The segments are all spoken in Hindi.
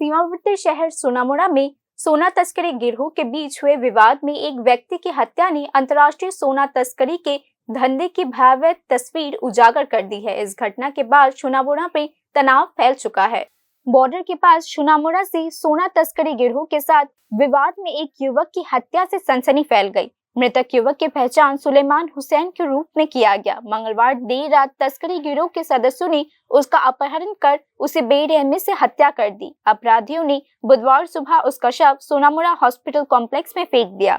सीमावर्ती शहर सोनामुड़ा में सोना तस्करी गिरोह के बीच हुए विवाद में एक व्यक्ति की हत्या ने अंतर्राष्ट्रीय सोना तस्करी के धंधे की भयावह तस्वीर उजागर कर दी है। इस घटना के बाद सोनामुड़ा में तनाव फैल चुका है। बॉर्डर के पास सोनामुड़ा से सोना तस्करी गिरोह के साथ विवाद में एक युवक की हत्या से सनसनी फैल गई। मृतक युवक की पहचान सुलेमान हुसैन के रूप में किया गया। मंगलवार देर रात तस्करी गिरोह के सदस्यों ने उसका अपहरण कर उसे बेरहमी से हत्या कर दी। अपराधियों ने बुधवार सुबह उसका शव सोनामुड़ा हॉस्पिटल कॉम्प्लेक्स में फेंक दिया।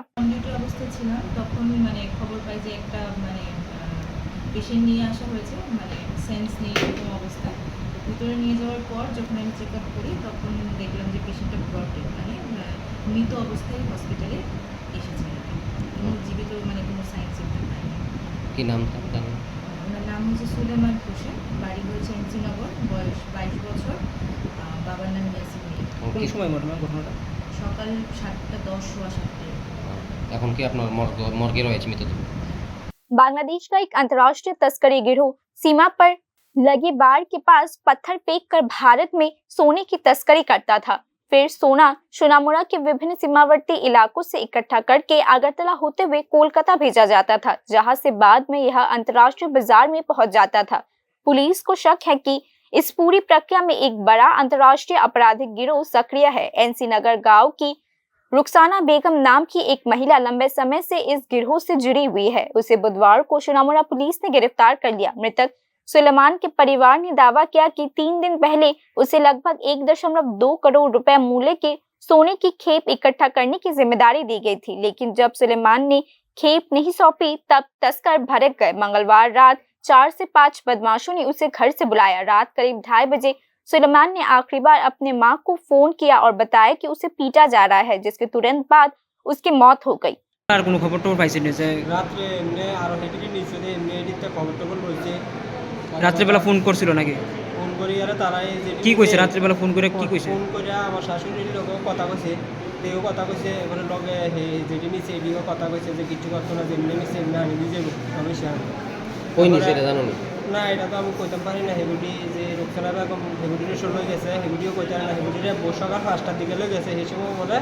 ভিতরে নিয়ে যাওয়ার পর যখন আমি চেক আপ করি তখন দেখলাম যে পেশেন্টটা ব্রডেড মৃত অবস্থায় হসপিটালে এসেছে এবং জীবিত কোনো সাইন সিম্পটম নাই। কি নাম তার? ওনার নাম হচ্ছে সুলেমান হোসেন, বাড়ি হয়েছে এনসিনগর, বয়স 22 বছর, বাবার নাম ইয়াসিন মিয়া। কোন সময় ঘটনাটা? সকাল 7:10 সোয়া 7টায়। এখন কি আপনার মর্গে রয়েছে মৃতদেহ? बांग्लादेश का एक अंतर्राष्ट्रीय तस्करी गिरोह सीमा पर लगे बाड़ के पास पत्थर फेंककर भारत में सोने की तस्करी करता था। फिर सोना सोनामुड़ा के विभिन्न सीमावर्ती इलाकों से इकट्ठा करके अगरतला होते हुए कोलकाता भेजा जाता था, जहां से बाद में यह अंतर्राष्ट्रीय बाजार में पहुंच जाता था। पुलिस को शक है कि इस पूरी प्रक्रिया में एक बड़ा अंतर्राष्ट्रीय आपराधिक गिरोह सक्रिय है। एनसी नगर गांव की रुखसाना बेगम नाम की एक महिला लंबे समय से इस गिरोह से जुड़ी हुई है। उसे बुधवार को सोनामुड़ा पुलिस ने गिरफ्तार कर लिया। मृतक सुलेमान के परिवार ने दावा किया कि 3 दिन पहले उसे लगभग 1.2 करोड़ रुपए मूल्य के सोने की खेप इकट्ठा करने की जिम्मेदारी दी गई थी, लेकिन जब सुलेमान ने खेप नहीं सौंपी तब तस्कर भड़क गए। मंगलवार रात 4 से 5 बदमाशों ने उसे घर से बुलाया। रात करीब 2:30 बजे सुलेमान ने आखिरी बार अपने मां को फोन किया और बताया कि उसे पीटा जा रहा है, जिसके तुरंत बाद उसकी मौत हो गई। আর কোনো খবর টবর পাইছেন যে রাত্রে এমনি আর হেঁটে নিচে এমনি এদিকে খবর টবর রয়েছে। রাত্রেবেলা ফোন করছিল নাকি? ফোন করি আর তারাই কি কইছে? রাত্রেবেলা ফোন করে কি কইছে? ফোন করে আমার শাশুড়ির লোকও কথা কইছে, তেও কথা কইছে, এবারে লগে যেটি নিচে এদিকেও কথা কইছে যে কিছু করতো না, যেমনি নিচে এমনি আনি দিয়ে যাবো সমস্যা। ওই নিচে এটা জানো না, এটা তো আমি কইতাম পারি না। হেগুটি যে রুকসানা বেগম হেগুটির সর হয়ে গেছে, হেগুটিও কইতে পারি না। হেগুটিরে সকাল 5টার দিকে লয়ে গেছে, সেই সময় বলে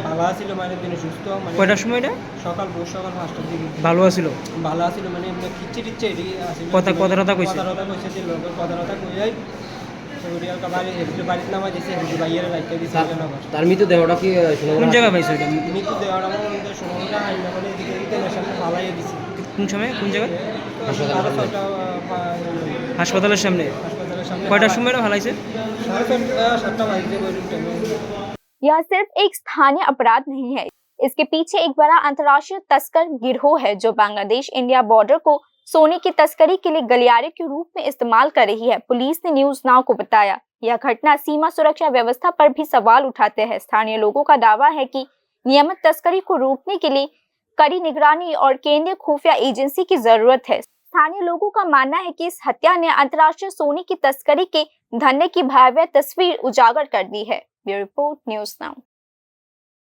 ভালো আছিল, দিনে সুস্থ। কয়টার সময় এটা? সকাল 5টার দিকে ভালো আছিল এমনি খিচ্ছে টিচ্ছে এটি আছিল। কথা কইছে যে লোকের কথা কই হেগুটি আর বাড়িতে নামাই দিয়েছে, হেগুটি বাইরে রাখতে দিয়েছে। তার মৃতদেহটা কি কোন জায়গায় পাইছে? এটা মৃতদেহটা আমাদের সোনামুড়া আইনা বলে এদিকে নেশাটা ফালাই দিয়েছে। কোন সময় কোন জায়গায়? হাসপাতালের সামনে। কয়টার সময় ভালাইছে? 7:30 बजे। यह सिर्फ एक स्थानीय अपराध नहीं है, इसके पीछे एक बड़ा अंतर्राष्ट्रीय तस्कर गिरोह है जो बांग्लादेश इंडिया बॉर्डर को सोने की तस्करी के लिए गलियारे के रूप में इस्तेमाल कर रही है। पुलिस ने न्यूज नाउ को बताया यह घटना सीमा सुरक्षा व्यवस्था पर भी सवाल उठाते हैं। स्थानीय लोगों का दावा है कि नियमित तस्करी को रोकने के लिए कड़ी निगरानी और केंद्रीय खुफिया एजेंसी की जरूरत है। स्थानीय लोगों का मानना है कि इस हत्या ने अंतर्राष्ट्रीय सोने की तस्करी के धंधे की भयावह तस्वीर उजागर कर दी है। Bureau report, news now.